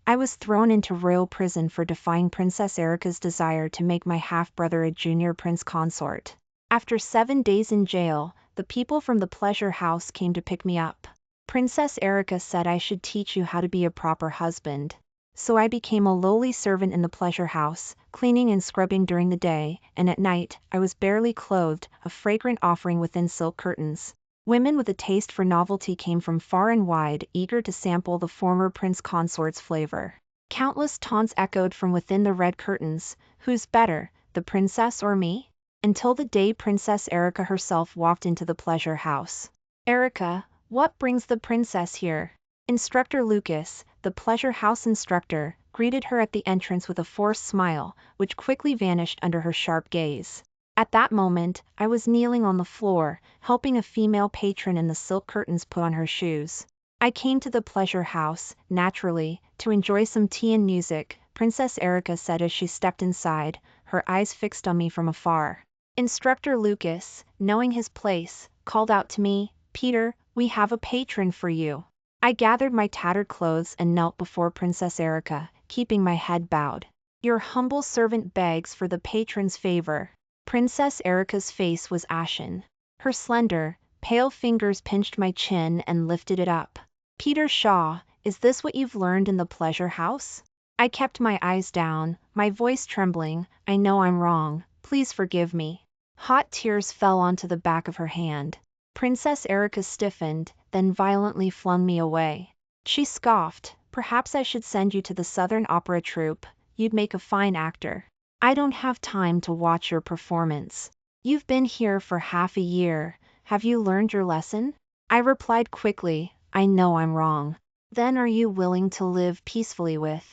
I was thrown into royal prison for defying Princess Erica's desire to make my half-brother a junior prince consort. After 7 days in jail, the people from the pleasure house came to pick me up. Princess Erica said I should teach you how to be a proper husband. So I became a lowly servant in the pleasure house, cleaning and scrubbing during the day, and at night, I was barely clothed, a fragrant offering within silk curtains. Women with a taste for novelty came from far and wide, eager to sample the former prince consort's flavor. Countless taunts echoed from within the red curtains. Who's better, the princess or me? Until the day Princess Erica herself walked into the pleasure house. Erica, what brings the princess here? Instructor Lucas, the pleasure house instructor, greeted her at the entrance with a forced smile, which quickly vanished under her sharp gaze. At that moment, I was kneeling on the floor, helping a female patron in the silk curtains put on her shoes. I came to the pleasure house, naturally, to enjoy some tea and music, Princess Erica said as she stepped inside, her eyes fixed on me from afar. Instructor Lucas, knowing his place, called out to me, "Peter, we have a patron for you." I gathered my tattered clothes and knelt before Princess Erica, keeping my head bowed. "Your humble servant begs for the patron's favor." Princess Erica's face was ashen. Her slender, pale fingers pinched my chin and lifted it up. "Peter Shaw, is this what you've learned in the pleasure house?" I kept my eyes down, my voice trembling. "I know I'm wrong, please forgive me." Hot tears fell onto the back of her hand. Princess Erica stiffened, then violently flung me away. She scoffed, "Perhaps I should send you to the Southern Opera Troupe, you'd make a fine actor." "I don't have time to watch your performance. You've been here for half a year, have you learned your lesson?" I replied quickly, "I know I'm wrong." "Then are you willing to live peacefully with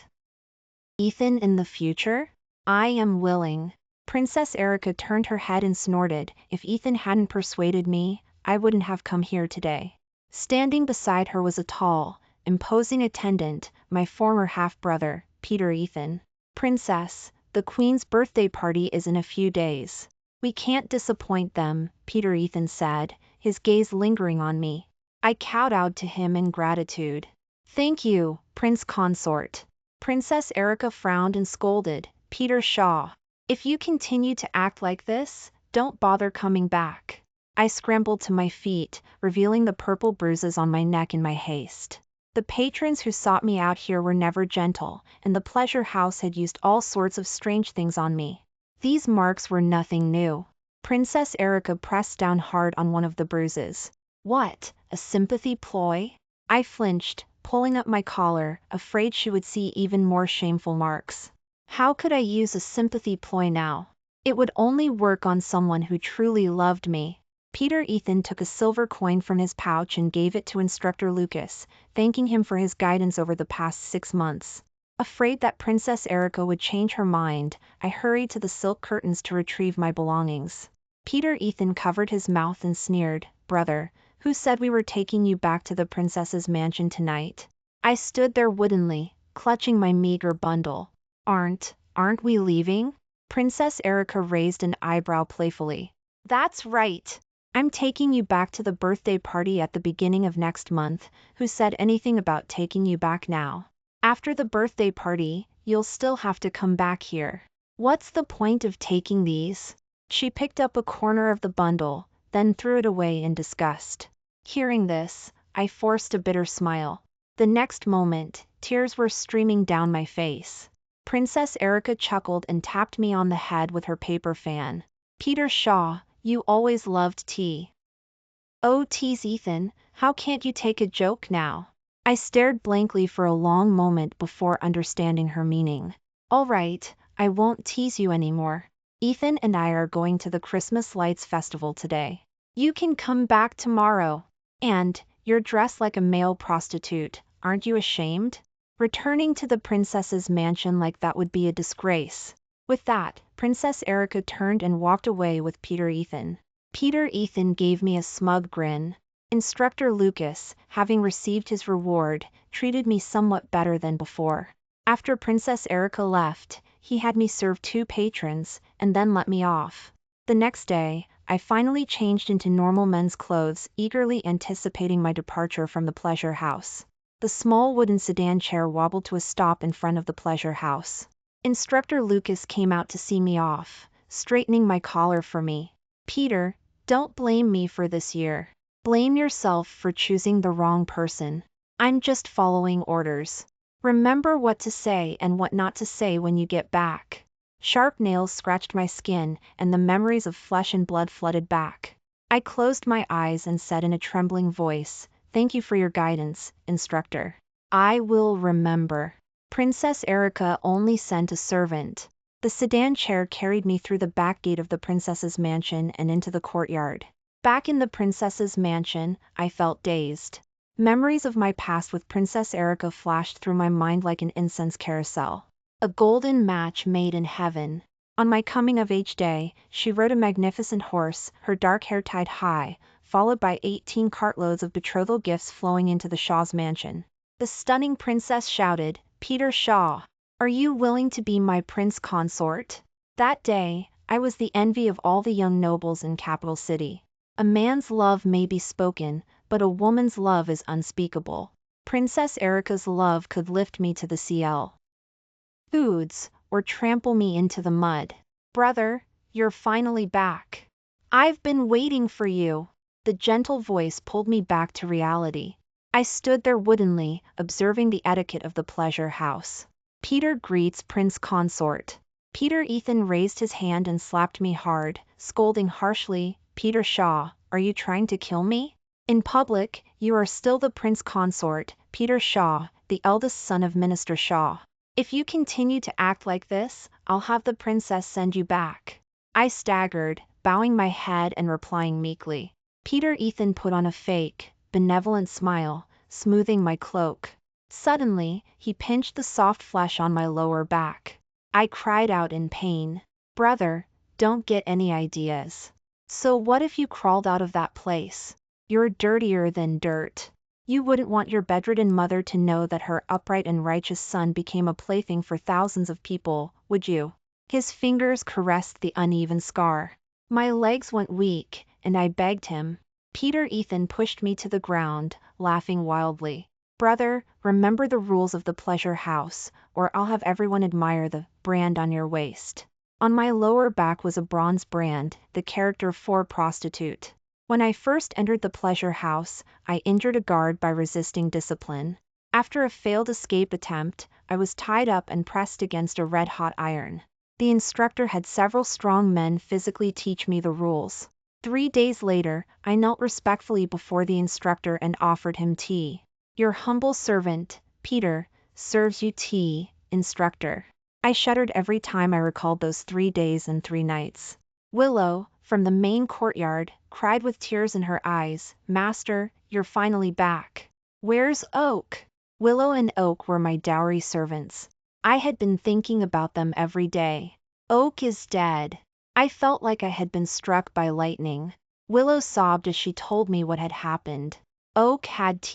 Ethan in the future?" "I am willing." Princess Erica turned her head and snorted, "If Ethan hadn't persuaded me, I wouldn't have come here today." Standing beside her was a tall, imposing attendant, my former half-brother, Peter Ethan. "Princess, the Queen's birthday party is in a few days. We can't disappoint them," Peter Ethan said, his gaze lingering on me. I kowtowed to him in gratitude. "Thank you, Prince Consort." Princess Erica frowned and scolded, "Peter Shaw, if you continue to act like this, don't bother coming back." I scrambled to my feet, revealing the purple bruises on my neck in my haste. The patrons who sought me out here were never gentle, and the pleasure house had used all sorts of strange things on me. These marks were nothing new. Princess Erica pressed down hard on one of the bruises. "What, a sympathy ploy?" I flinched, pulling up my collar, afraid she would see even more shameful marks. How could I use a sympathy ploy now? It would only work on someone who truly loved me. Peter Ethan took a silver coin from his pouch and gave it to Instructor Lucas, thanking him for his guidance over the past 6 months. Afraid that Princess Erica would change her mind, I hurried to the silk curtains to retrieve my belongings. Peter Ethan covered his mouth and sneered, "Brother, who said we were taking you back to the princess's mansion tonight?" I stood there woodenly, clutching my meager bundle. Aren't we leaving?" Princess Erica raised an eyebrow playfully. "That's right. I'm taking you back to the birthday party at the beginning of next month. Who said anything about taking you back now? After the birthday party, you'll still have to come back here. What's the point of taking these?" She picked up a corner of the bundle, then threw it away in disgust. Hearing this, I forced a bitter smile. The next moment, tears were streaming down my face. Princess Erica chuckled and tapped me on the head with her paper fan. "Peter Shaw, you always loved tea." "Oh, tease Ethan, how can't you take a joke now?" I stared blankly for a long moment before understanding her meaning. "All right, I won't tease you anymore. Ethan and I are going to the Christmas Lights Festival today. You can come back tomorrow. And, you're dressed like a male prostitute, aren't you ashamed? Returning to the princess's mansion like that would be a disgrace." With that, Princess Erica turned and walked away with Peter Ethan. Peter Ethan gave me a smug grin. Instructor Lucas, having received his reward, treated me somewhat better than before. After Princess Erica left, he had me serve 2 patrons, and then let me off. The next day, I finally changed into normal men's clothes, eagerly anticipating my departure from the pleasure house. The small wooden sedan chair wobbled to a stop in front of the pleasure house. Instructor Lucas came out to see me off, straightening my collar for me. Peter, don't blame me for this year. Blame yourself for choosing the wrong person. I'm just following orders. Remember what to say and what not to say when you get back. Sharp nails scratched my skin, and the memories of flesh and blood flooded back. I closed my eyes and said in a trembling voice, "Thank you for your guidance, instructor. I will remember." Princess Erica only sent a servant. The sedan chair carried me through the back gate of the princess's mansion and into the courtyard. Back in the princess's mansion, I felt dazed. Memories of my past with Princess Erica flashed through my mind like an incense carousel. A golden match made in heaven. On my coming-of-age day, she rode a magnificent horse, her dark hair tied high, followed by 18 cartloads of betrothal gifts flowing into the Shaw's mansion. The stunning princess shouted, "Peter Shaw, are you willing to be my prince consort?" That day, I was the envy of all the young nobles in Capital City. A man's love may be spoken, but a woman's love is unspeakable. Princess Erica's love could lift me to the CL foods, or trample me into the mud. "Brother, you're finally back. I've been waiting for you." The gentle voice pulled me back to reality. I stood there woodenly, observing the etiquette of the pleasure house. Peter greets Prince Consort. Peter Ethan raised his hand and slapped me hard, scolding harshly, "Peter Shaw, are you trying to kill me? In public, you are still the Prince Consort, Peter Shaw, the eldest son of Minister Shaw. If you continue to act like this, I'll have the princess send you back." I staggered, bowing my head and replying meekly. Peter Ethan put on a fake, benevolent smile, smoothing my cloak. Suddenly, he pinched the soft flesh on my lower back. I cried out in pain. "Brother, don't get any ideas. So what if you crawled out of that place? You're dirtier than dirt. You wouldn't want your bedridden mother to know that her upright and righteous son became a plaything for thousands of people, would you?" His fingers caressed the uneven scar. My legs went weak, and I begged him. Peter Ethan pushed me to the ground, laughing wildly. "Brother, remember the rules of the pleasure house, or I'll have everyone admire the brand on your waist." On my lower back was a bronze brand, the character for prostitute. When I first entered the pleasure house, I injured a guard by resisting discipline. After a failed escape attempt, I was tied up and pressed against a red-hot iron. The instructor had several strong men physically teach me the rules. 3 days later, I knelt respectfully before the instructor and offered him tea. "Your humble servant, Peter, serves you tea, instructor." I shuddered every time I recalled those 3 days and 3 nights. Willow, from the main courtyard, cried with tears in her eyes, "Master, you're finally back. Where's Oak?" Willow and Oak were my dowry servants. I had been thinking about them every day. "Oak is dead." I felt like I had been struck by lightning. Willow sobbed as she told me what had happened. Oak had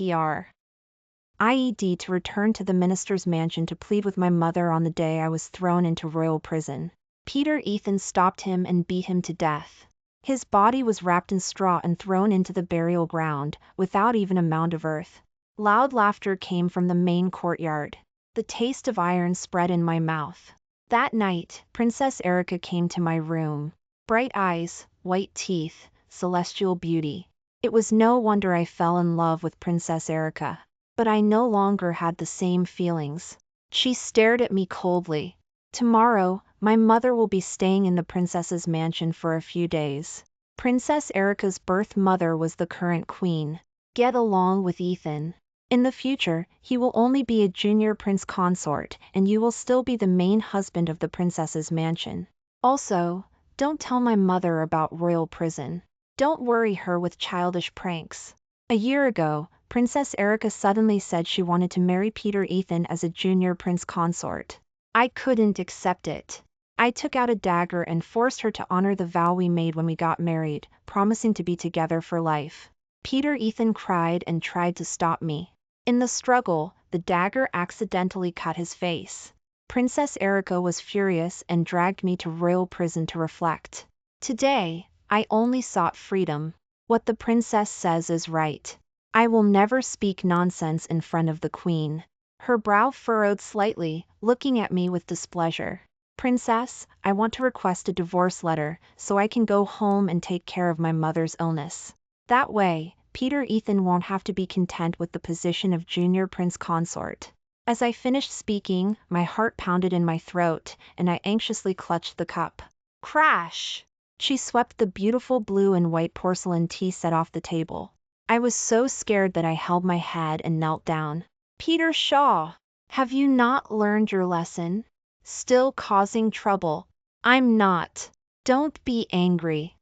IED to return to the minister's mansion to plead with my mother on the day I was thrown into royal prison. Peter Ethan stopped him and beat him to death. His body was wrapped in straw and thrown into the burial ground, without even a mound of earth. Loud laughter came from the main courtyard. The taste of iron spread in my mouth. That night, Princess Erica came to my room. Bright eyes, white teeth, celestial beauty. It was no wonder I fell in love with Princess Erica. But I no longer had the same feelings. She stared at me coldly. "Tomorrow, my mother will be staying in the princess's mansion for a few days. Princess Erica's birth mother was the current queen. Get along with Ethan. In the future, he will only be a junior prince consort, and you will still be the main husband of the princess's mansion. Also, don't tell my mother about royal prison. Don't worry her with childish pranks." A year ago, Princess Erica suddenly said she wanted to marry Peter Ethan as a junior prince consort. I couldn't accept it. I took out a dagger and forced her to honor the vow we made when we got married, promising to be together for life. Peter Ethan cried and tried to stop me. In the struggle, the dagger accidentally cut his face. Princess Erica was furious and dragged me to royal prison to reflect. Today, I only sought freedom. What the princess says is right. I will never speak nonsense in front of the queen. Her brow furrowed slightly, looking at me with displeasure. Princess, I want to request a divorce letter, so I can go home and take care of my mother's illness. That way, Peter Ethan won't have to be content with the position of junior prince consort. As I finished speaking, my heart pounded in my throat, and I anxiously clutched the cup. Crash! She swept the beautiful blue and white porcelain tea set off the table. I was so scared that I held my head and knelt down. Peter Shaw, have you not learned your lesson? Still causing trouble. I'm not. Don't be angry.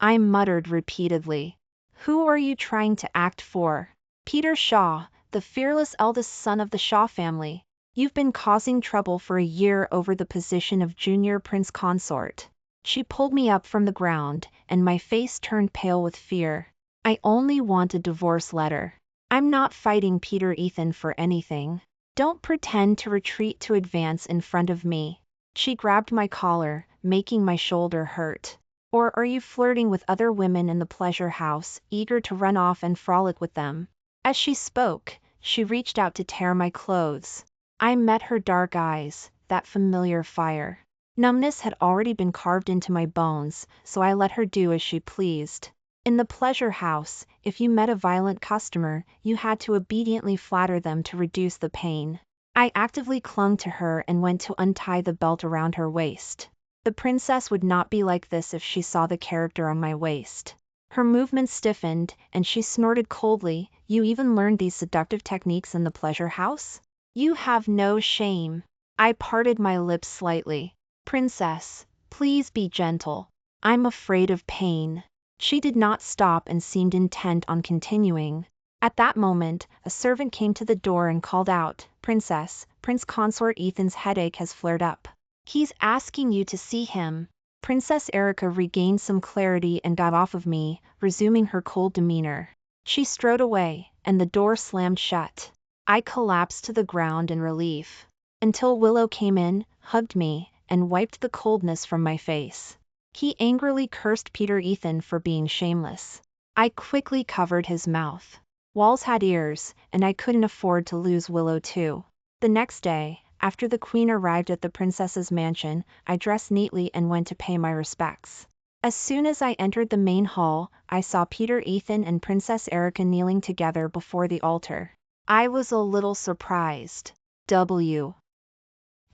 I muttered repeatedly. Who are you trying to act for? Peter Shaw, the fearless eldest son of the Shaw family. You've been causing trouble for a year over the position of junior prince consort. She pulled me up from the ground, and my face turned pale with fear. I only want a divorce letter. I'm not fighting Peter Ethan for anything. Don't pretend to retreat to advance in front of me. She grabbed my collar, making my shoulder hurt. Or are you flirting with other women in the pleasure house, eager to run off and frolic with them? As she spoke, she reached out to tear my clothes. I met her dark eyes, that familiar fire. Numbness had already been carved into my bones, so I let her do as she pleased. In the pleasure house, if you met a violent customer, you had to obediently flatter them to reduce the pain. I actively clung to her and went to untie the belt around her waist. The princess would not be like this if she saw the character on my waist. Her movements stiffened, and she snorted coldly. You even learned these seductive techniques in the pleasure house? You have no shame. I parted my lips slightly. Princess, please be gentle. I'm afraid of pain. She did not stop and seemed intent on continuing. At that moment, a servant came to the door and called out, Princess, Prince Consort Ethan's headache has flared up. He's asking you to see him. Princess Erica regained some clarity and got off of me, resuming her cold demeanor. She strode away, and the door slammed shut. I collapsed to the ground in relief. Until Willow came in, hugged me, and wiped the coldness from my face. He angrily cursed Peter Ethan for being shameless. I quickly covered his mouth. Walls had ears, and I couldn't afford to lose Willow too. The next day, after the queen arrived at the princess's mansion, I dressed neatly and went to pay my respects. As soon as I entered the main hall, I saw Peter Ethan and Princess Erica kneeling together before the altar. I was a little surprised.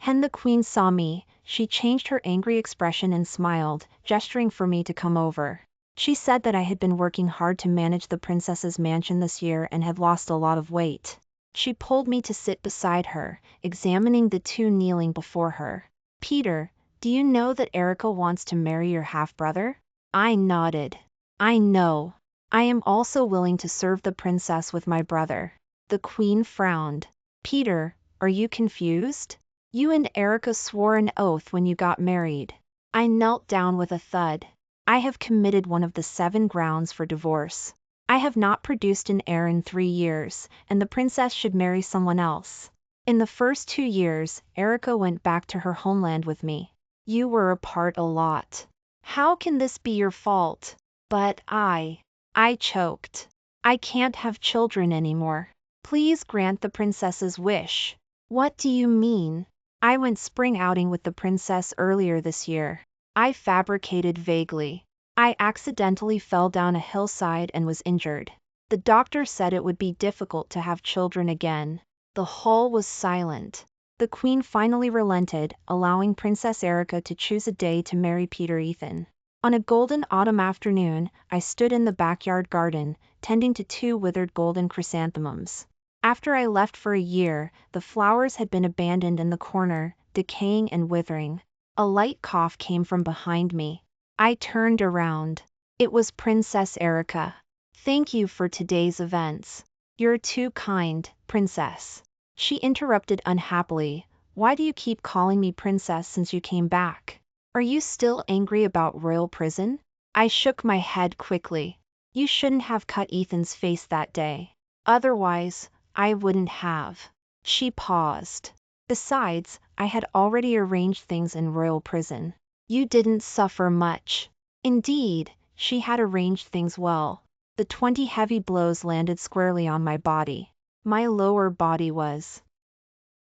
When the queen saw me, she changed her angry expression and smiled, gesturing for me to come over. She said that I had been working hard to manage the princess's mansion this year and had lost a lot of weight. She pulled me to sit beside her, examining the two kneeling before her. Peter, do you know that Erica wants to marry your half-brother? I nodded. I know. I am also willing to serve the princess with my brother. The queen frowned. Peter, are you confused? You and Erica swore an oath when you got married. I knelt down with a thud. I have committed one of the 7 grounds for divorce. I have not produced an heir in 3 years, and the princess should marry someone else. In the first 2 years, Erica went back to her homeland with me. You were apart a lot. How can this be your fault? But I choked. I can't have children anymore. Please grant the princess's wish. What do you mean? I went spring outing with the princess earlier this year. I fabricated vaguely. I accidentally fell down a hillside and was injured. The doctor said it would be difficult to have children again. The hall was silent. The queen finally relented, allowing Princess Erica to choose a day to marry Peter Ethan. On a golden autumn afternoon, I stood in the backyard garden, tending to 2 withered golden chrysanthemums. After I left for a year, the flowers had been abandoned in the corner, decaying and withering. A light cough came from behind me. I turned around. It was Princess Erica. Thank you for today's events. You're too kind, Princess. She interrupted unhappily. Why do you keep calling me Princess since you came back? Are you still angry about royal prison? I shook my head quickly. You shouldn't have cut Ethan's face that day. Otherwise, I wouldn't have. She paused. Besides, I had already arranged things in royal prison. You didn't suffer much. Indeed, she had arranged things well. The 20 heavy blows landed squarely on my body. My lower body was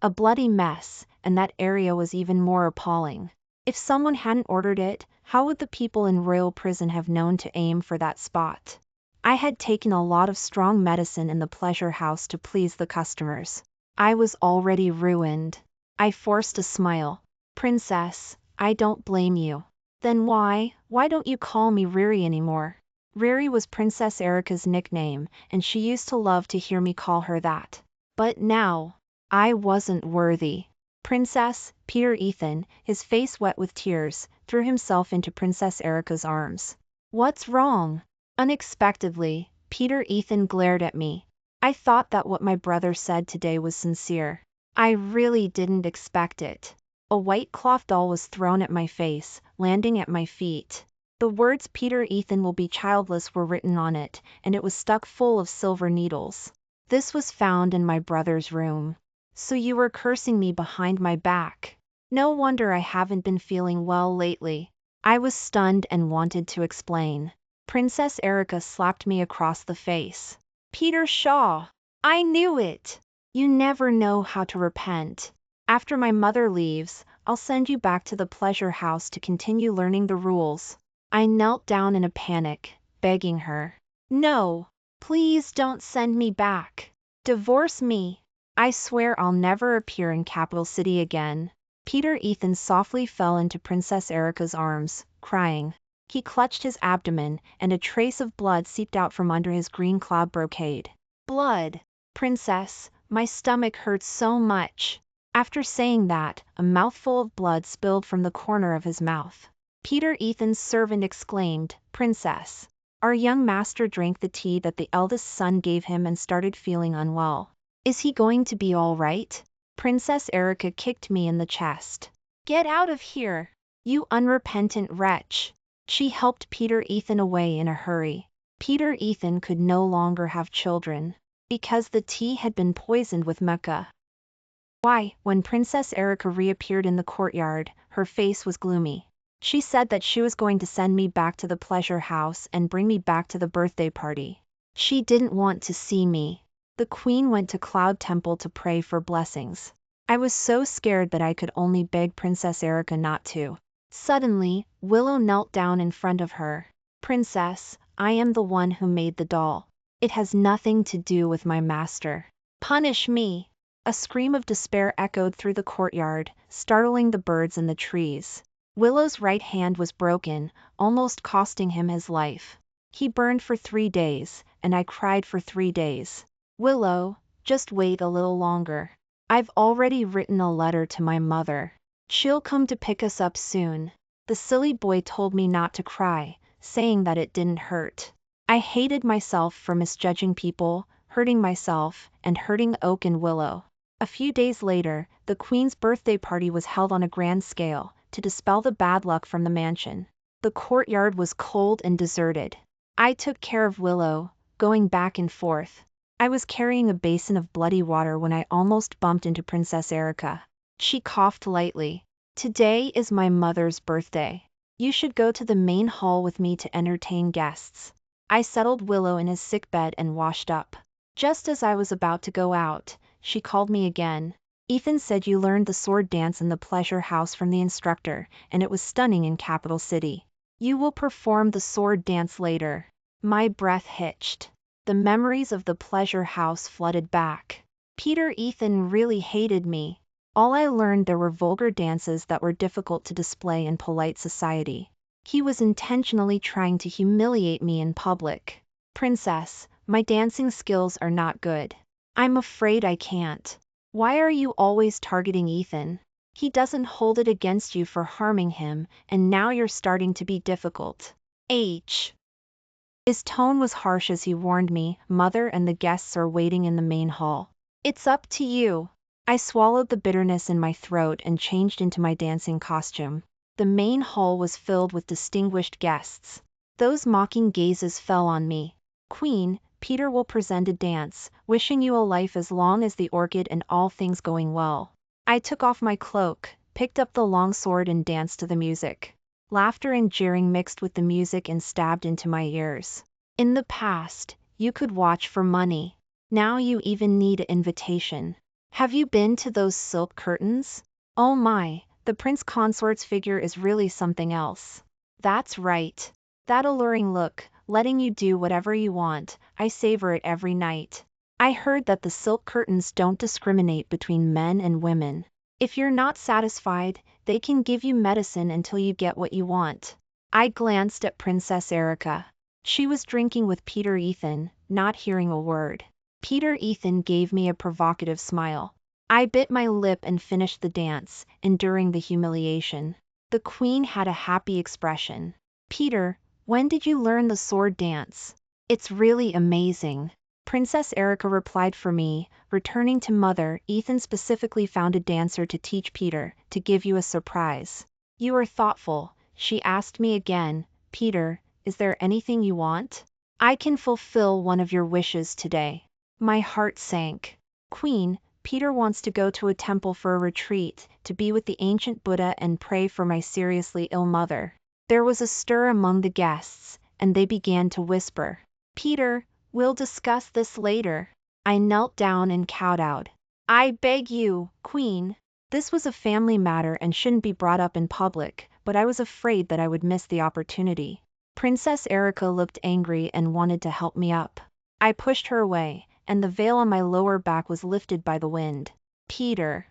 a bloody mess, and that area was even more appalling. If someone hadn't ordered it, how would the people in royal prison have known to aim for that spot? I had taken a lot of strong medicine in the pleasure house to please the customers. I was already ruined. I forced a smile. Princess, I don't blame you. Then why don't you call me Riri anymore? Riri was Princess Erica's nickname, and she used to love to hear me call her that. But now, I wasn't worthy. Princess, Peter Ethan, his face wet with tears, threw himself into Princess Erica's arms. What's wrong? Unexpectedly, Peter Ethan glared at me. I thought that what my brother said today was sincere. I really didn't expect it. A white cloth doll was thrown at my face, landing at my feet. The words Peter Ethan will be childless were written on it, and it was stuck full of silver needles. This was found in my brother's room. So you were cursing me behind my back. No wonder I haven't been feeling well lately. I was stunned and wanted to explain. Princess Erica slapped me across the face. Peter Shaw! I knew it! You never know how to repent. After my mother leaves, I'll send you back to the pleasure house to continue learning the rules. I knelt down in a panic, begging her. No! Please don't send me back. Divorce me. I swear I'll never appear in Capital City again. Peter Ethan softly fell into Princess Erica's arms, crying. He clutched his abdomen, and a trace of blood seeped out from under his green cloud brocade. Blood! Princess, my stomach hurts so much. After saying that, a mouthful of blood spilled from the corner of his mouth. Peter Ethan's servant exclaimed, Princess. Our young master drank the tea that the eldest son gave him and started feeling unwell. Is he going to be all right? Princess Erica kicked me in the chest. Get out of here, you unrepentant wretch. She helped Peter Ethan away in a hurry. Peter Ethan could no longer have children, because the tea had been poisoned with mecca. Why, when Princess Erica reappeared in the courtyard, her face was gloomy. She said that she was going to send me back to the pleasure house and bring me back to the birthday party. She didn't want to see me. The queen went to Cloud Temple to pray for blessings. I was so scared that I could only beg Princess Erica not to. Suddenly, Willow knelt down in front of her. Princess, I am the one who made the doll. It has nothing to do with my master. Punish me! A scream of despair echoed through the courtyard, startling the birds in the trees. Willow's right hand was broken, almost costing him his life. He burned for 3 days, and I cried for 3 days. Willow, just wait a little longer. I've already written a letter to my mother. She'll come to pick us up soon. The silly boy told me not to cry, saying that it didn't hurt. I hated myself for misjudging people, hurting myself, and hurting Oak and Willow. A few days later, the Queen's birthday party was held on a grand scale, to dispel the bad luck from the mansion. The courtyard was cold and deserted. I took care of Willow, going back and forth. I was carrying a basin of bloody water when I almost bumped into Princess Erica. She coughed lightly. Today is my mother's birthday. You should go to the main hall with me to entertain guests. I settled Willow in his sick bed and washed up. Just as I was about to go out, she called me again. Ethan said you learned the sword dance in the pleasure house from the instructor, and it was stunning in Capital City. You will perform the sword dance later. My breath hitched. The memories of the pleasure house flooded back. Peter Ethan really hated me. All I learned there were vulgar dances that were difficult to display in polite society. He was intentionally trying to humiliate me in public. Princess, my dancing skills are not good. I'm afraid I can't. Why are you always targeting Ethan? He doesn't hold it against you for harming him, and now you're starting to be difficult. His tone was harsh as he warned me, Mother and the guests are waiting in the main hall. It's up to you. I swallowed the bitterness in my throat and changed into my dancing costume. The main hall was filled with distinguished guests. Those mocking gazes fell on me. Queen, Peter will present a dance, wishing you a life as long as the orchid and all things going well. I took off my cloak, picked up the long sword and danced to the music. Laughter and jeering mixed with the music and stabbed into my ears. In the past, you could watch for money. Now you even need an invitation. Have you been to those silk curtains? Oh my, the prince consort's figure is really something else. That's right. That alluring look, letting you do whatever you want, I savor it every night. I heard that the silk curtains don't discriminate between men and women. If you're not satisfied, they can give you medicine until you get what you want. I glanced at Princess Erica. She was drinking with Peter Ethan, not hearing a word. Peter Ethan gave me a provocative smile. I bit my lip and finished the dance, enduring the humiliation. The queen had a happy expression. Peter, when did you learn the sword dance? It's really amazing. Princess Erica replied for me, returning to mother. Ethan specifically found a dancer to teach Peter, to give you a surprise. You are thoughtful, she asked me again. Peter, is there anything you want? I can fulfill one of your wishes today. My heart sank. Queen, Peter wants to go to a temple for a retreat, to be with the ancient Buddha and pray for my seriously ill mother. There was a stir among the guests, and they began to whisper. Peter, we'll discuss this later. I knelt down and kowtowed. I beg you, Queen. This was a family matter and shouldn't be brought up in public, but I was afraid that I would miss the opportunity. Princess Erica looked angry and wanted to help me up. I pushed her away, and the veil on my lower back was lifted by the wind. Peter.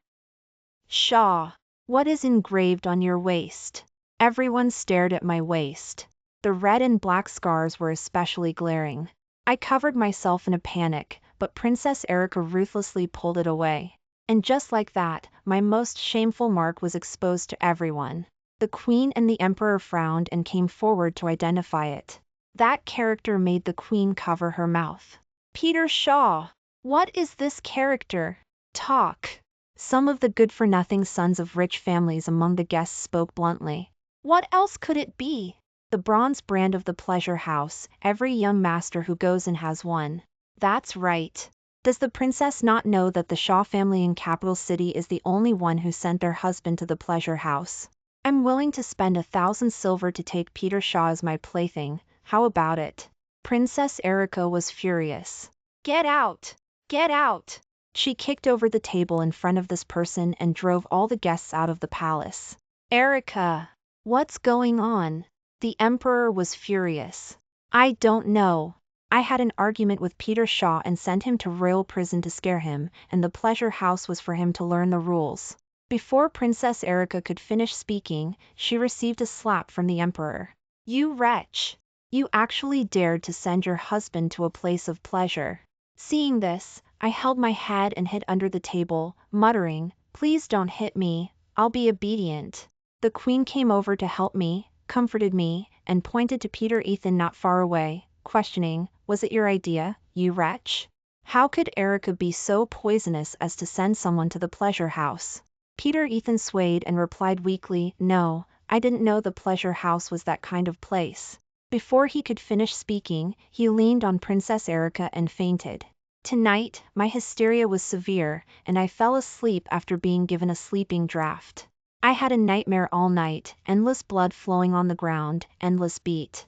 Shaw. What is engraved on your waist? Everyone stared at my waist. The red and black scars were especially glaring. I covered myself in a panic, but Princess Erica ruthlessly pulled it away. And just like that, my most shameful mark was exposed to everyone. The queen and the emperor frowned and came forward to identify it. That character made the queen cover her mouth. Peter Shaw. What is this character? Talk. Some of the good-for-nothing sons of rich families among the guests spoke bluntly. What else could it be? The bronze brand of the pleasure house, every young master who goes in has one. That's right. Does the princess not know that the Shaw family in capital city is the only one who sent their husband to the pleasure house? I'm willing to spend 1,000 silver to take Peter Shaw as my plaything. How about it? Princess Erica was furious. Get out! Get out! She kicked over the table in front of this person and drove all the guests out of the palace. Erica! What's going on? The emperor was furious. I don't know. I had an argument with Peter Shaw and sent him to royal prison to scare him, and the pleasure house was for him to learn the rules. Before Princess Erica could finish speaking, she received a slap from the emperor. You wretch! You actually dared to send your husband to a place of pleasure. Seeing this, I held my head and hid under the table, muttering, Please don't hit me, I'll be obedient. The queen came over to help me, comforted me, and pointed to Peter Ethan not far away, questioning, Was it your idea, you wretch? How could Erica be so poisonous as to send someone to the pleasure house? Peter Ethan swayed and replied weakly, No, I didn't know the pleasure house was that kind of place. Before he could finish speaking, he leaned on Princess Erica and fainted. Tonight, my hysteria was severe, and I fell asleep after being given a sleeping draft. I had a nightmare all night, endless blood flowing on the ground, endless beat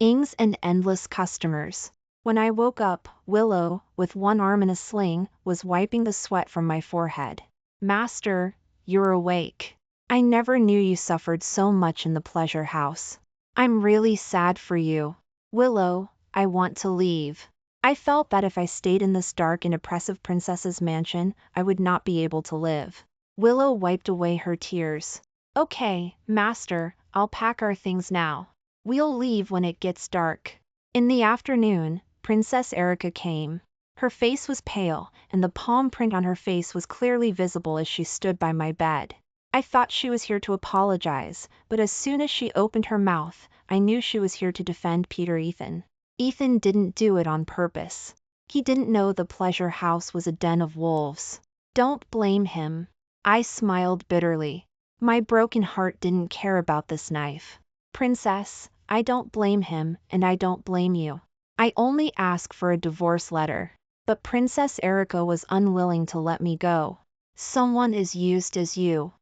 ings and endless customers. When I woke up, Willow, with one arm in a sling, was wiping the sweat from my forehead. Master, you're awake. I never knew you suffered so much in the pleasure house. I'm really sad for you. Willow, I want to leave. I felt that if I stayed in this dark and oppressive princess's mansion, I would not be able to live. Willow wiped away her tears. Okay, master, I'll pack our things now. We'll leave when it gets dark. In the afternoon, Princess Erica came. Her face was pale, and the palm print on her face was clearly visible as she stood by my bed. I thought she was here to apologize, but as soon as she opened her mouth, I knew she was here to defend Peter Ethan. Ethan didn't do it on purpose. He didn't know the pleasure house was a den of wolves. Don't blame him. I smiled bitterly. My broken heart didn't care about this knife. Princess, I don't blame him, and I don't blame you. I only ask for a divorce letter. But Princess Erica was unwilling to let me go. Someone as used as you.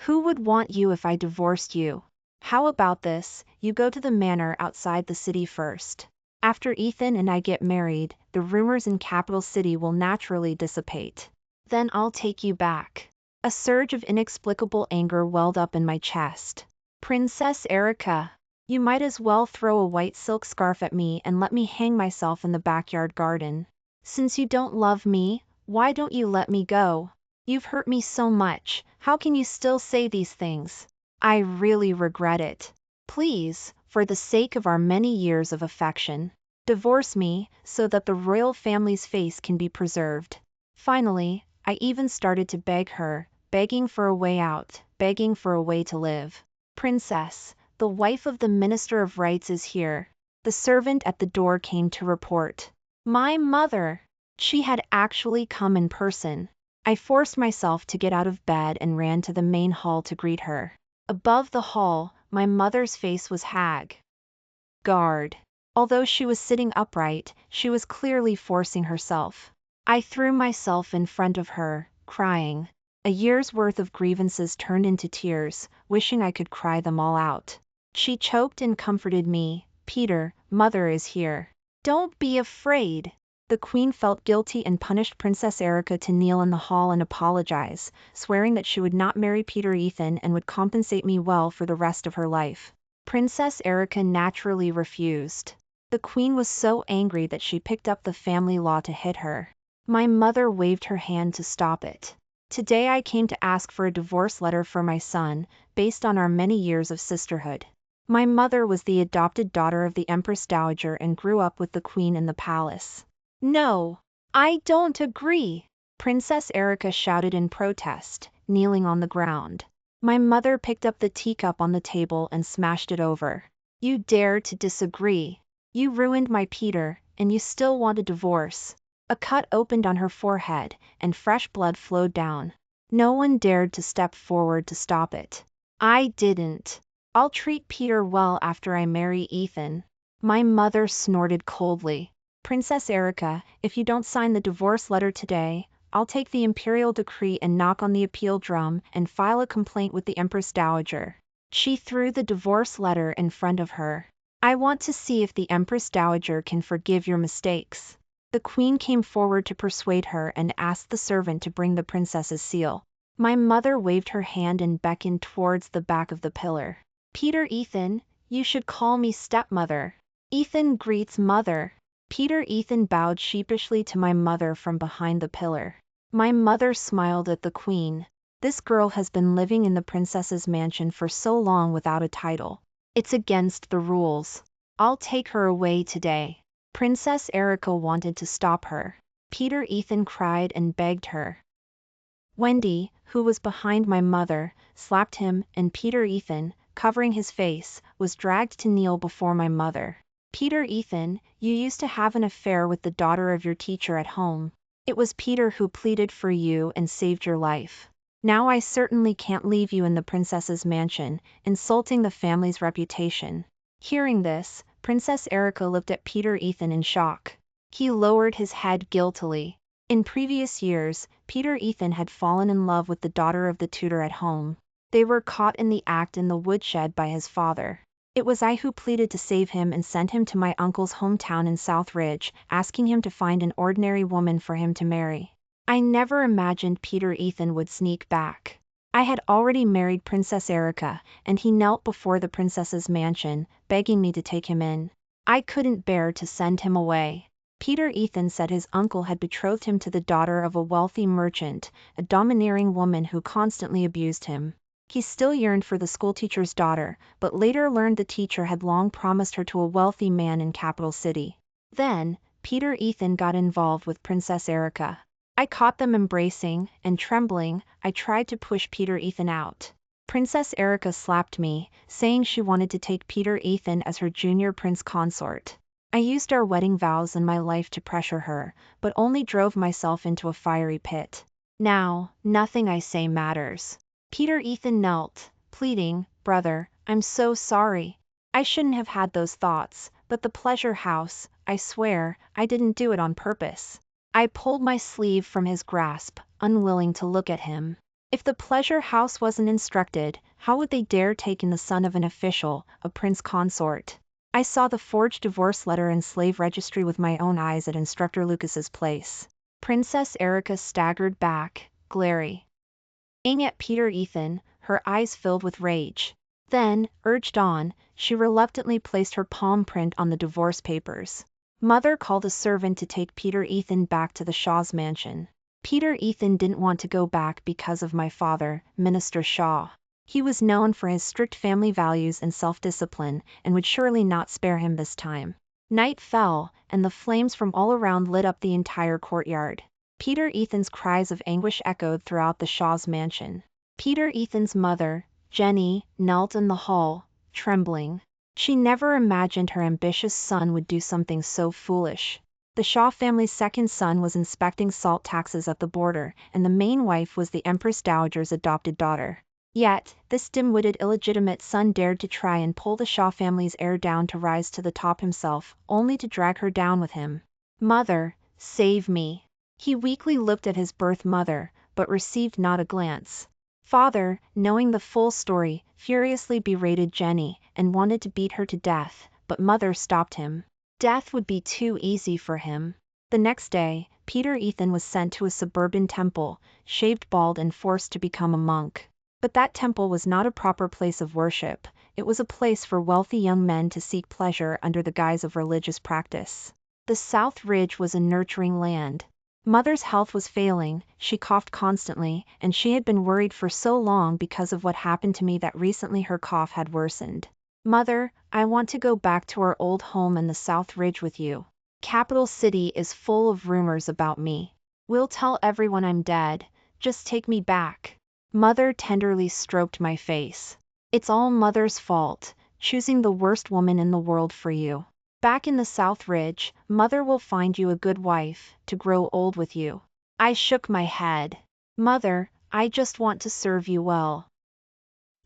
Who would want you if I divorced you? How about this, you go to the manor outside the city first. After Ethan and I get married, the rumors in Capital City will naturally dissipate. Then I'll take you back. A surge of inexplicable anger welled up in my chest. Princess Erica, you might as well throw a white silk scarf at me and let me hang myself in the backyard garden. Since you don't love me, why don't you let me go? You've hurt me so much, how can you still say these things? I really regret it. Please, for the sake of our many years of affection, divorce me so that the royal family's face can be preserved. Finally, I even started to beg her, begging for a way out, begging for a way to live. Princess, the wife of the Minister of Rights is here. The servant at the door came to report. My mother! She had actually come in person. I forced myself to get out of bed and ran to the main hall to greet her. Above the hall, my mother's face was haggard. Although she was sitting upright, she was clearly forcing herself. I threw myself in front of her, crying. A year's worth of grievances turned into tears, wishing I could cry them all out. She choked and comforted me. Peter, mother is here. Don't be afraid. The queen felt guilty and punished Princess Erica to kneel in the hall and apologize, swearing that she would not marry Peter Ethan and would compensate me well for the rest of her life. Princess Erica naturally refused. The queen was so angry that she picked up the family law to hit her. My mother waved her hand to stop it. Today I came to ask for a divorce letter for my son, based on our many years of sisterhood. My mother was the adopted daughter of the Empress Dowager and grew up with the queen in the palace. No, I don't agree, Princess Erica shouted in protest, kneeling on the ground. My mother picked up the teacup on the table and smashed it over. You dare to disagree. You ruined my Peter, and you still want a divorce. A cut opened on her forehead, and fresh blood flowed down. No one dared to step forward to stop it. I didn't. I'll treat Peter well after I marry Ethan. My mother snorted coldly. Princess Erica, if you don't sign the divorce letter today, I'll take the imperial decree and knock on the appeal drum and file a complaint with the Empress Dowager. She threw the divorce letter in front of her. I want to see if the Empress Dowager can forgive your mistakes. The queen came forward to persuade her and asked the servant to bring the princess's seal. My mother waved her hand and beckoned towards the back of the pillar. Peter Ethan, you should call me stepmother. Ethan greets mother. Peter Ethan bowed sheepishly to my mother from behind the pillar. My mother smiled at the queen. This girl has been living in the princess's mansion for so long without a title. It's against the rules. I'll take her away today. Princess Erica wanted to stop her. Peter Ethan cried and begged her. Wendy, who was behind my mother, slapped him, and Peter Ethan, covering his face, was dragged to kneel before my mother. Peter Ethan, you used to have an affair with the daughter of your teacher at home. It was Peter who pleaded for you and saved your life. Now I certainly can't leave you in the princess's mansion, insulting the family's reputation. Hearing this, Princess Erica looked at Peter Ethan in shock. He lowered his head guiltily. In previous years, Peter Ethan had fallen in love with the daughter of the tutor at home. They were caught in the act in the woodshed by his father. It was I who pleaded to save him and sent him to my uncle's hometown in South Ridge, asking him to find an ordinary woman for him to marry. I never imagined Peter Ethan would sneak back. I had already married Princess Erica, and he knelt before the princess's mansion, begging me to take him in. I couldn't bear to send him away. Peter Ethan said his uncle had betrothed him to the daughter of a wealthy merchant, a domineering woman who constantly abused him. He still yearned for the schoolteacher's daughter, but later learned the teacher had long promised her to a wealthy man in Capital City. Then, Peter Ethan got involved with Princess Erica. I caught them embracing, and trembling, I tried to push Peter Ethan out. Princess Erica slapped me, saying she wanted to take Peter Ethan as her junior prince consort. I used our wedding vows and my life to pressure her, but only drove myself into a fiery pit. Now, nothing I say matters. Peter Ethan knelt, pleading, brother, I'm so sorry. I shouldn't have had those thoughts, but the pleasure house, I swear, I didn't do it on purpose. I pulled my sleeve from his grasp, unwilling to look at him. If the pleasure house wasn't instructed, how would they dare take in the son of an official, a prince consort? I saw the forged divorce letter and slave registry with my own eyes at Instructor Lucas's place. Princess Erica staggered back, glaring at Peter Ethan, her eyes filled with rage. Then, urged on, she reluctantly placed her palm print on the divorce papers. Mother called a servant to take Peter Ethan back to the Shaw's mansion. Peter Ethan didn't want to go back because of my father, Minister Shaw. He was known for his strict family values and self-discipline, and would surely not spare him this time. Night fell, and the flames from all around lit up the entire courtyard. Peter Ethan's cries of anguish echoed throughout the Shaw's mansion. Peter Ethan's mother, Jenny, knelt in the hall, trembling. She never imagined her ambitious son would do something so foolish. The Shaw family's second son was inspecting salt taxes at the border, and the main wife was the Empress Dowager's adopted daughter. Yet, this dim-witted illegitimate son dared to try and pull the Shaw family's heir down to rise to the top himself, only to drag her down with him. Mother, save me. He weakly looked at his birth mother, but received not a glance. Father, knowing the full story, furiously berated Jenny, and wanted to beat her to death, but Mother stopped him. Death would be too easy for him. The next day, Peter Ethan was sent to a suburban temple, shaved bald and forced to become a monk. But that temple was not a proper place of worship, it was a place for wealthy young men to seek pleasure under the guise of religious practice. The South Ridge was a nurturing land. Mother's health was failing, she coughed constantly, and she had been worried for so long because of what happened to me that recently her cough had worsened. Mother, I want to go back to our old home in the South Ridge with you. Capital City is full of rumors about me. We'll tell everyone I'm dead, just take me back. Mother tenderly stroked my face. It's all Mother's fault, choosing the worst woman in the world for you. Back in the South Ridge, Mother will find you a good wife, to grow old with you. I shook my head. Mother, I just want to serve you well.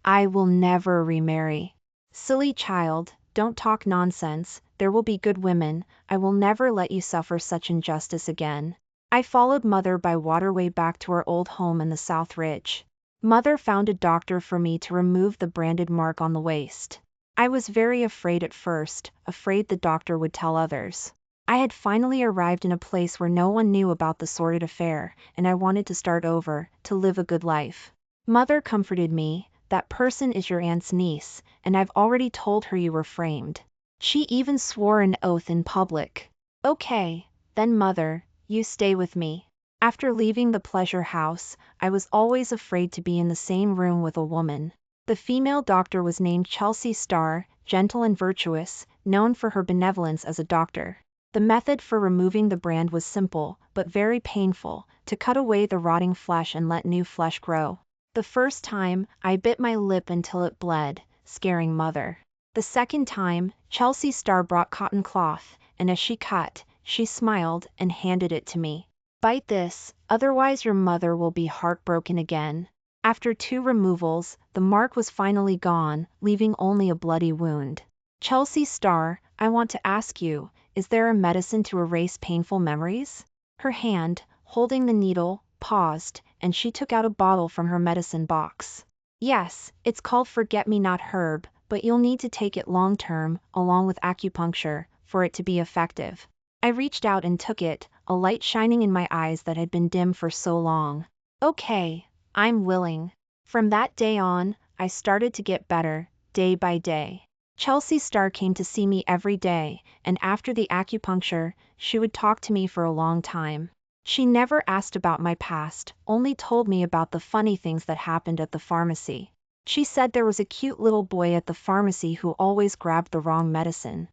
I will never remarry. Silly child, don't talk nonsense, there will be good women, I will never let you suffer such injustice again. I followed Mother by waterway back to our old home in the South Ridge. Mother found a doctor for me to remove the branded mark on the waist. I was very afraid at first, afraid the doctor would tell others. I had finally arrived in a place where no one knew about the sordid affair, and I wanted to start over, to live a good life. Mother comforted me, that person is your aunt's niece, and I've already told her you were framed. She even swore an oath in public. Okay, then Mother, you stay with me. After leaving the pleasure house, I was always afraid to be in the same room with a woman. The female doctor was named Chelsea Starr, gentle and virtuous, known for her benevolence as a doctor. The method for removing the brand was simple, but very painful, to cut away the rotting flesh and let new flesh grow. The first time, I bit my lip until it bled, scaring Mother. The second time, Chelsea Starr brought cotton cloth, and as she cut, she smiled and handed it to me. Bite this, otherwise your mother will be heartbroken again. After 2 removals, the mark was finally gone, leaving only a bloody wound. Chelsea Starr, I want to ask you, is there a medicine to erase painful memories? Her hand, holding the needle, paused, and she took out a bottle from her medicine box. Yes, it's called Forget-Me-Not Herb, but you'll need to take it long-term, along with acupuncture, for it to be effective. I reached out and took it, a light shining in my eyes that had been dim for so long. Okay, I'm willing. From that day on, I started to get better, day by day. Chelsea Starr came to see me every day, and after the acupuncture, she would talk to me for a long time. She never asked about my past, only told me about the funny things that happened at the pharmacy. She said there was a cute little boy at the pharmacy who always grabbed the wrong medicine.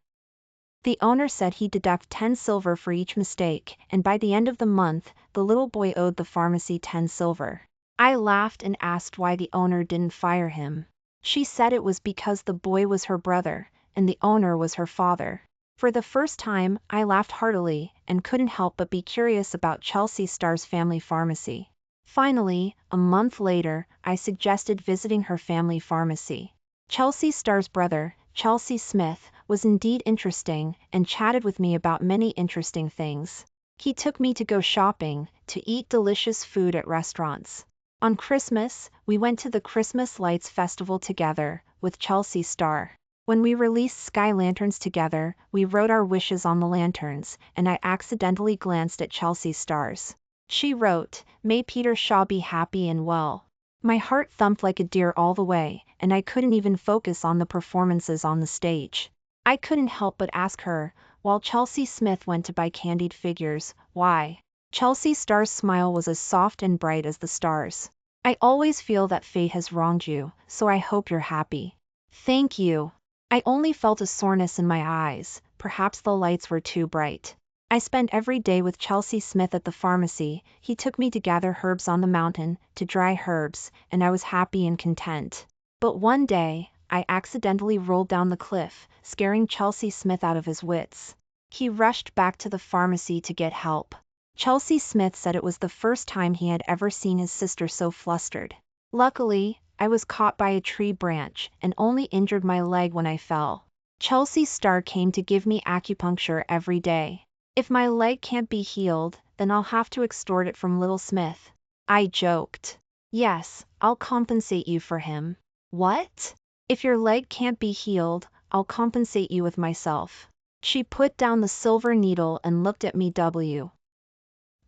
The owner said he'd deduct 10 silver for each mistake, and by the end of the month, the little boy owed the pharmacy 10 silver. I laughed and asked why the owner didn't fire him. She said it was because the boy was her brother, and the owner was her father. For the first time, I laughed heartily, and couldn't help but be curious about Chelsea Starr's family pharmacy. Finally, a month later, I suggested visiting her family pharmacy. Chelsea Starr's brother, Chelsea Smith, was indeed interesting, and chatted with me about many interesting things. He took me to go shopping, to eat delicious food at restaurants. On Christmas, we went to the Christmas Lights Festival together, with Chelsea Starr. When we released sky lanterns together, we wrote our wishes on the lanterns, and I accidentally glanced at Chelsea's stars. She wrote, "May Peter Shaw be happy and well." My heart thumped like a deer all the way, and I couldn't even focus on the performances on the stage. I couldn't help but ask her, while Chelsea Smith went to buy candied figures, why? Chelsea Starr's smile was as soft and bright as the stars. "I always feel that fate has wronged you, so I hope you're happy." "Thank you." I only felt a soreness in my eyes, perhaps the lights were too bright. I spent every day with Chelsea Smith at the pharmacy. He took me to gather herbs on the mountain, to dry herbs, and I was happy and content. But one day, I accidentally rolled down the cliff, scaring Chelsea Smith out of his wits. He rushed back to the pharmacy to get help. Chelsea Smith said it was the first time he had ever seen his sister so flustered. Luckily, I was caught by a tree branch and only injured my leg when I fell. Chelsea Starr came to give me acupuncture every day. "If my leg can't be healed, then I'll have to extort it from Little Smith." I joked. "Yes, I'll compensate you for him." "What?" "If your leg can't be healed, I'll compensate you with myself." She put down the silver needle and looked at me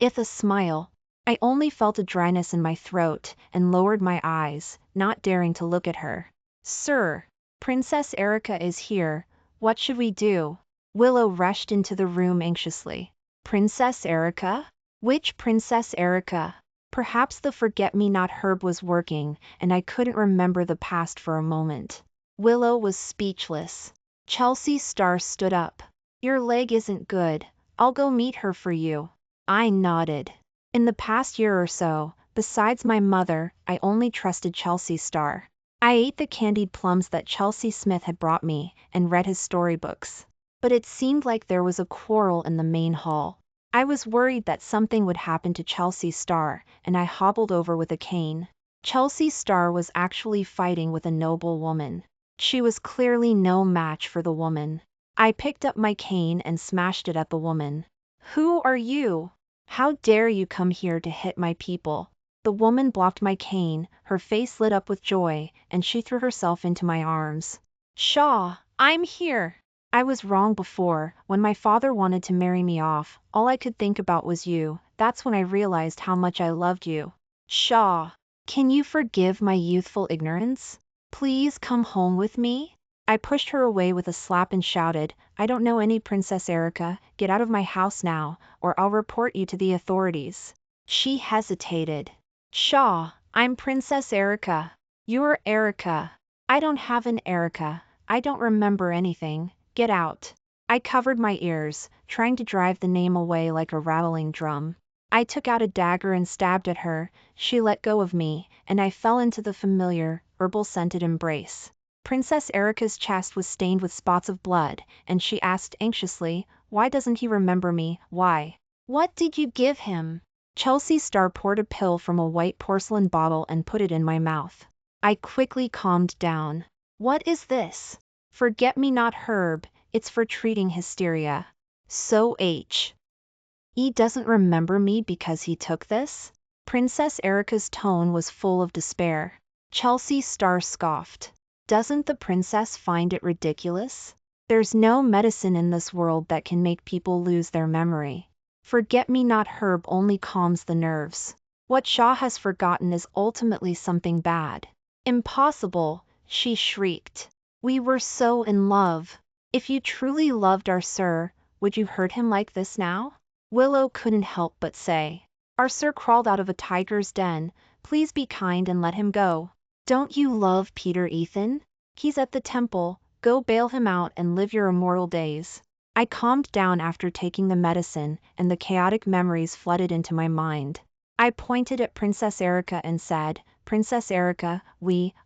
with a smile. I only felt a dryness in my throat and lowered my eyes, not daring to look at her. "Sir, Princess Erica is here. What should we do?" Willow rushed into the room anxiously. "Princess Erica? Which Princess Erica?" Perhaps the forget-me-not herb was working, and I couldn't remember the past for a moment. Willow was speechless. Chelsea Starr stood up. "Your leg isn't good. I'll go meet her for you." I nodded. In the past year or so, besides my mother, I only trusted Chelsea Starr. I ate the candied plums that Chelsea Smith had brought me, and read his storybooks. But it seemed like there was a quarrel in the main hall. I was worried that something would happen to Chelsea Starr, and I hobbled over with a cane. Chelsea Starr was actually fighting with a noble woman. She was clearly no match for the woman. I picked up my cane and smashed it at the woman. "Who are you? How dare you come here to hit my people?" The woman blocked my cane, her face lit up with joy, and she threw herself into my arms. "Shaw, I'm here." I was wrong before. When my father wanted to marry me off, all I could think about was you. That's when I realized how much I loved you. "Shaw, can you forgive my youthful ignorance? Please come home with me." I pushed her away with a slap and shouted, "I don't know any Princess Erica. Get out of my house now, or I'll report you to the authorities." She hesitated. "Shaw, I'm Princess Erica." "You're Erica." "I don't have an Erica. I don't remember anything. Get out." I covered my ears, trying to drive the name away like a rattling drum. I took out a dagger and stabbed at her. She let go of me, and I fell into the familiar, herbal-scented embrace. Princess Erica's chest was stained with spots of blood, and she asked anxiously, "Why doesn't he remember me? Why?" "What did you give him?" Chelsea Starr poured a pill from a white porcelain bottle and put it in my mouth. I quickly calmed down. "What is this?" "Forget-me-not herb. It's for treating hysteria." "So he doesn't remember me because he took this?" Princess Erica's tone was full of despair. Chelsea Starr scoffed. "Doesn't the princess find it ridiculous? There's no medicine in this world that can make people lose their memory. Forget-me-not herb only calms the nerves. What Shaw has forgotten is ultimately something bad." "Impossible!" she shrieked. "We were so in love. If you truly loved our sir, would you hurt him like this now?" Willow couldn't help but say. "Our sir crawled out of a tiger's den. Please be kind and let him go." "Don't you love Peter Ethan? He's at the temple. Go bail him out and live your immortal days." I calmed down after taking the medicine, and the chaotic memories flooded into my mind. I pointed at Princess Erica and said, "Princess Erica,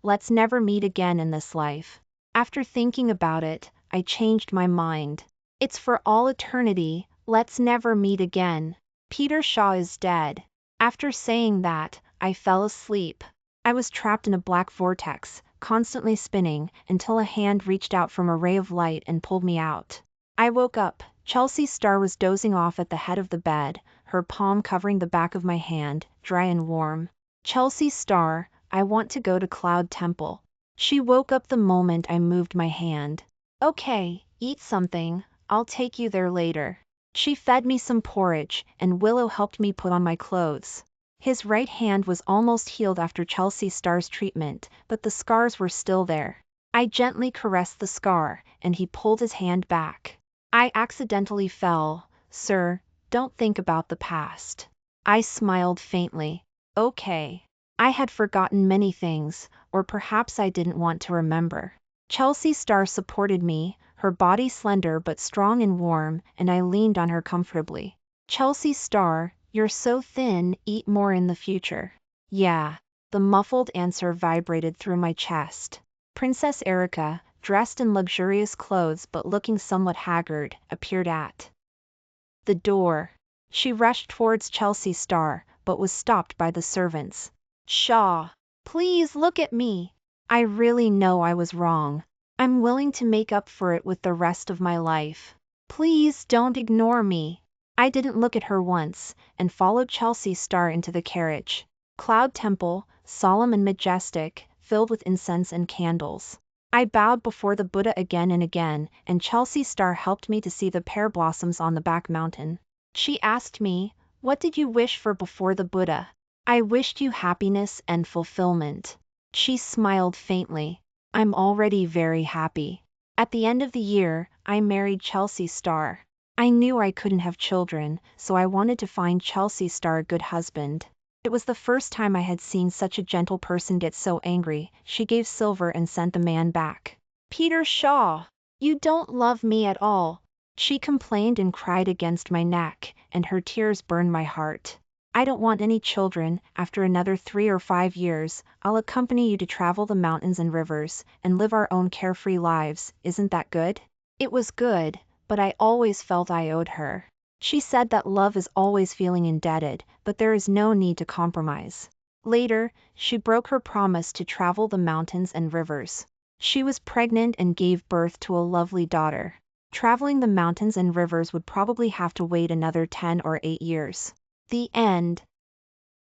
let's never meet again in this life." After thinking about it, I changed my mind. "It's for all eternity. Let's never meet again. Peter Shaw is dead." After saying that, I fell asleep. I was trapped in a black vortex, constantly spinning, until a hand reached out from a ray of light and pulled me out. I woke up. Chelsea Starr was dozing off at the head of the bed, her palm covering the back of my hand, dry and warm. "Chelsea Starr, I want to go to Cloud Temple." She woke up the moment I moved my hand. Okay, eat something, I'll take you there later. She fed me some porridge, and Willow helped me put on my clothes. His right hand was almost healed after Chelsea Star's treatment, but the scars were still there. I gently caressed the scar, and he pulled his hand back. I accidentally fell. Sir, don't think about the past. I smiled faintly. Okay. I had forgotten many things, or perhaps I didn't want to remember. Chelsea Star supported me, her body slender but strong and warm, and I leaned on her comfortably. Chelsea Star, you're so thin, eat more in the future. Yeah. The muffled answer vibrated through my chest. Princess Erica, dressed in luxurious clothes but looking somewhat haggard, appeared at the door. She rushed towards Chelsea Star, but was stopped by the servants. Shaw, please look at me. I really know I was wrong. I'm willing to make up for it with the rest of my life. Please don't ignore me. I didn't look at her once, and followed Chelsea Star into the carriage. Cloud Temple, solemn and majestic, filled with incense and candles. I bowed before the Buddha again and again, and Chelsea Star helped me to see the pear blossoms on the back mountain. She asked me, "What did you wish for before the Buddha?" I wished you happiness and fulfillment. She smiled faintly. I'm already very happy. At the end of the year, I married Chelsea Star. I knew I couldn't have children, so I wanted to find Chelsea Star a good husband. It was the first time I had seen such a gentle person get so angry. She gave silver and sent the man back. Peter Shaw, you don't love me at all. She complained and cried against my neck, and her tears burned my heart. I don't want any children. After another 3 or 5 years, I'll accompany you to travel the mountains and rivers, and live our own carefree lives. Isn't that good? It was good, but I always felt I owed her. She said that love is always feeling indebted, but there is no need to compromise. Later, she broke her promise to travel the mountains and rivers. She was pregnant and gave birth to a lovely daughter. Traveling the mountains and rivers would probably have to wait another 10 or 8 years. The end.